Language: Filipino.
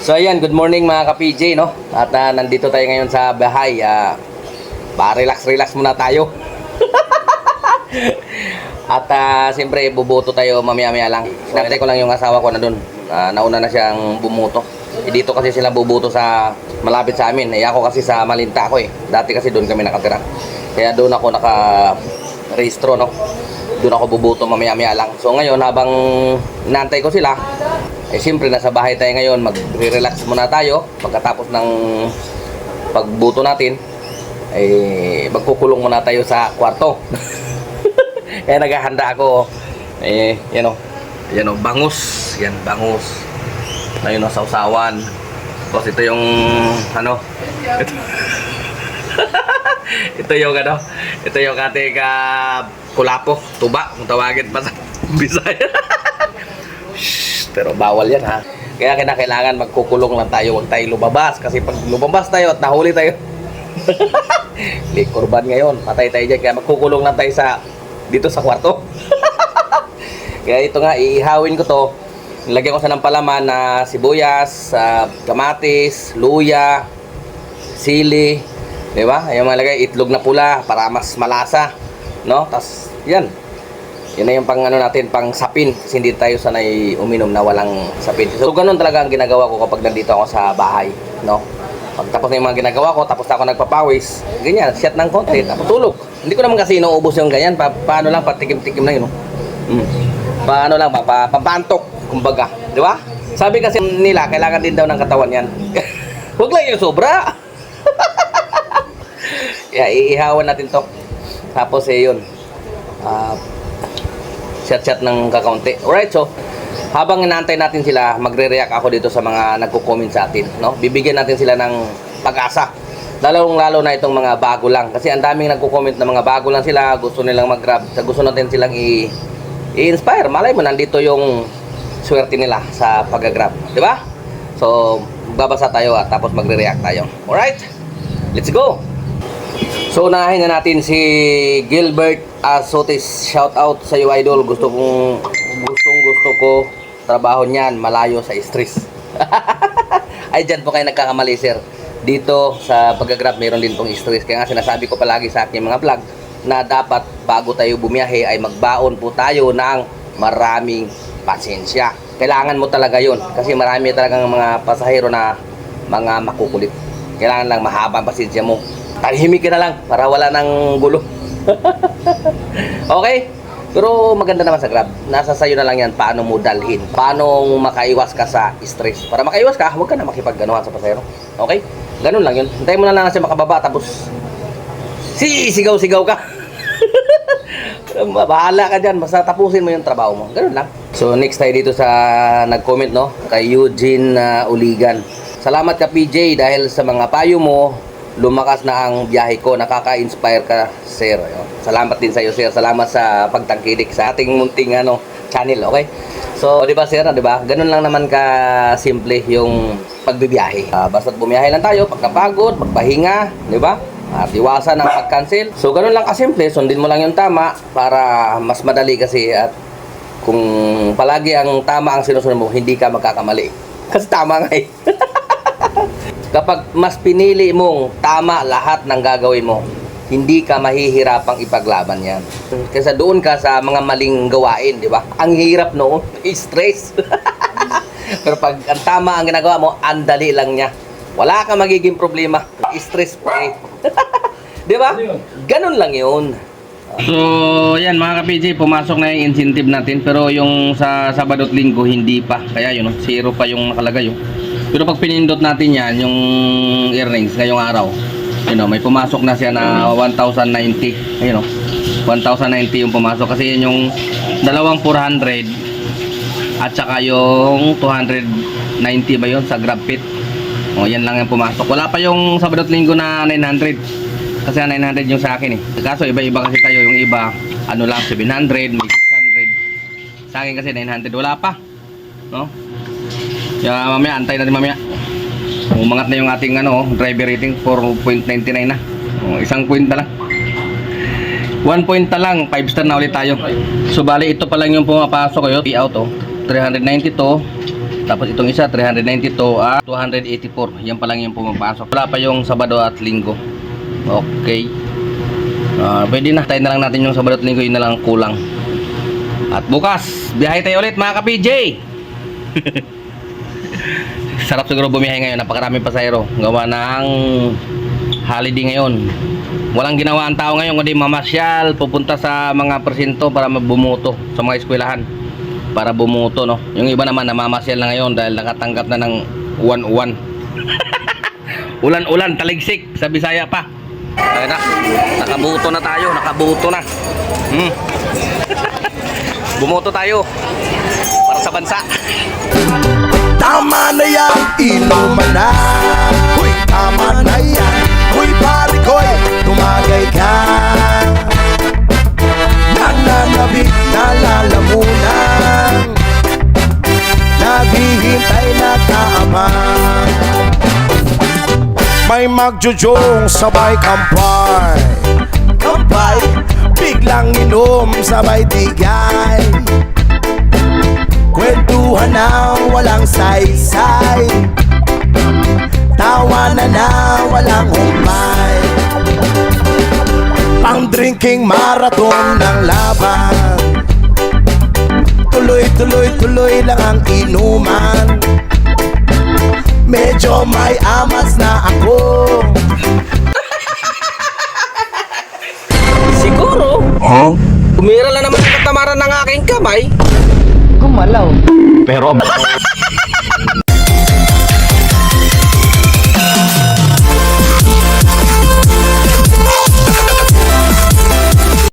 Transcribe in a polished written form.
So ayan, good morning mga ka-PJ, no? At nandito tayo ngayon sa bahay. Relax muna tayo. At siyempre bubuto tayo mamaya-maya lang. Sinabitay ko lang yung asawa ko na doon. Nauna na siyang bumuto. Dito kasi sila bubuto sa malapit sa amin. Ako kasi sa Malinta ako eh. Dati kasi doon kami nakatira. Kaya doon ako naka-rehistro, no? Doon ako bubuto mamaya-maya lang. So ngayon habang inaantay ko sila, siyempre nasa bahay tayo ngayon, mag-relax muna tayo. Pagkatapos ng pagbuto natin, magkukulong muna tayo sa kwarto. Kaya naghahanda ako. Yan o, bangus. Yan, bangus. Ayun o, sausawan. Tapos ito yung, ito yung ating kulapo, tuba, kung tawagin pa sa Bisaya. Pero bawal yan ha. Kaya kailangan magkukulong lang tayo. Huwag tayo lumabas. Kasi pag lumabas tayo at nahuli tayo, kurban ngayon. Patay tayo dyan. Kaya magkukulong lang tayo dito sa kwarto. Kaya ito nga, iihawin ko to. Nilagyan ko sa ng palaman na sibuyas, kamatis, luya, sili. Diba? Ayaw malagay itlog na pula para mas malasa. No? Tas yan. Yun na yung natin, pang sapin. Kasi hindi tayo sanay uminom na walang sapin. So, ganun talaga ang ginagawa ko kapag nandito ako sa bahay. No? Pag tapos na yung mga ginagawa ko, tapos na ako nagpapawis, ganyan, shot ng konti, tapos tulog. Hindi ko naman kasi inuubos yung ganyan. Paano lang, patikim-tikim lang yun. Paano lang, papantok, kumbaga. Di ba? Sabi kasi nila, kailangan din daw ng katawan yan. Huwag lang yung sobra. Kaya, iihawan natin to. Tapos, yun. Chat ng kakaunti. Alright, so habang inaantay natin sila, magre-react ako dito sa mga nagko-comment sa atin, no? Bibigyan natin sila ng pag-asa. Lalo na itong mga bago lang. Kasi ang daming nagko-comment na mga bago lang sila, gusto nilang mag-grab. Gusto natin silang i-inspire. Malay mo, nandito yung swerte nila sa pag-grab. Di ba? So, babasa tayo at tapos magre-react tayo. Alright? Let's go! So, unahin na natin si Gilbert Asotis. Shout out sa iyo, idol. Gusto ko trabaho niyan, malayo sa stress. Ay, dyan po kayo nagkakamali, sir. Dito sa pag-grab, mayroon din pong stress. Kaya nga sinasabi ko palagi sa aking mga vlog na dapat bago tayo bumiyahe ay magbaon po tayo ng maraming pasensya. Kailangan mo talaga yun. Kasi marami talagang mga pasahero na mga makukulit. Kailangan lang mahaba ang pasensya mo. Tahimik ka na lang para wala ng gulo. Okay? Pero maganda naman sa Grab. Nasa sayo na lang yan paano mo dalhin. Paano makaiwas ka sa stress. Para makaiwas ka, huwag ka na makipagganuhan sa pasahero. Okay? Ganun lang yun. Hintayin mo na lang siya makababa tapos sigaw-sigaw ka. Bahala ka dyan. Basta tapusin mo yung trabaho mo. Ganun lang. So next tayo dito sa nag-comment, no? Kay Eugene Uligan. Salamat ka, PJ, dahil sa mga payo mo, lumakas na ang biyahe ko. Nakaka-inspire ka, sir. Salamat din sa iyo, sir. Salamat sa pagtangkilik sa ating munting channel, okay? So, di ba, sir, di ba? Ganun lang naman ka simple yung pagbibiyahe. Basta't bumiyahe lang tayo, pagkapagod, magpahinga, di ba? At iwasan ang pag-cancel. So, ganun lang kasimple. Sundin mo lang yung tama para mas madali kasi. At kung palagi ang tama ang sinusunod mo, hindi ka magkakamali. Kasi tama nga eh. Kapag mas pinili mong tama lahat ng gagawin mo, hindi ka mahihirapang ipaglaban yan. Kasi doon ka sa mga maling gawain, di ba? Ang hirap noon, stress. Pero pag ang tama ang ginagawa mo, ang dali lang niya. Wala kang magiging problema. Stress free. Di ba? Ganun lang yun. So, yan mga ka-PJ, pumasok na yung incentive natin. Pero yung sa Sabado at Linggo, hindi pa. Kaya yun, zero pa yung nakalagay. Pero pag pinindot natin yan, yung earnings ngayong araw, may pumasok na siya na 1,090. Ayun, 1,090 yung pumasok. Kasi yun yung dalawang 400 at saka yung 290 ba yun sa GrabFit. Yan lang yung pumasok. Wala pa yung Sabado at Linggo na 900. Kasi 900 yung sa akin eh. Kaso iba-iba kasi tayo. Yung iba, lang, 700, may 600. Sa akin kasi 900. Wala pa. No? Kaya mamaya, antay natin mamaya. Umangat na yung ating driver rating, 4.99 na. Isang point na lang. 1 point na lang, 5 star na ulit tayo. So bali ito pa lang yung pumapasok ko, payout 392 Tapos itong isa 392 at 284. Yan pa lang yung pumapasok. Wala pa yung Sabado at Linggo. Okay. Pwede na. Tayo na lang natin yung Sabado at Linggo. Yun na lang ang kulang. At bukas, biyahe tayo ulit mga ka-PJ. Sarap siguro bumiyahe ngayon. Napakaraming pasahero. Gawa ng holiday ngayon. Walang ginawa ang tao ngayon kundi mamasyal, pupunta sa mga presinto para bumuto sa mga eskwelahan. Para bumuto, no? Yung iba naman namamasyal na ngayon dahil nakatanggap na ng uwan-uwan. Ulan-ulan, taligsik sa Bisaya pa. Ayun na, nakabuto na tayo, nakabuto na. Bumuto tayo para sa bansa. Tama na yan, inuman na. Uy, tama na yan. Uy, pare ko'y tumagay ka. Nananabik na lalamunan. Naghihintay na kaamang. May magjujong sabay kampay. Kampay, biglang inom sabay tigay. Kwentuhan na walang saysay. Tawanan na walang humpay. Pang-drinking marathon ng laban. Tuloy lang ang inuman. Medyo may amas na ako. Siguro, Umira lang naman ang katamaran ng aking kamay. Gumalaw. Pero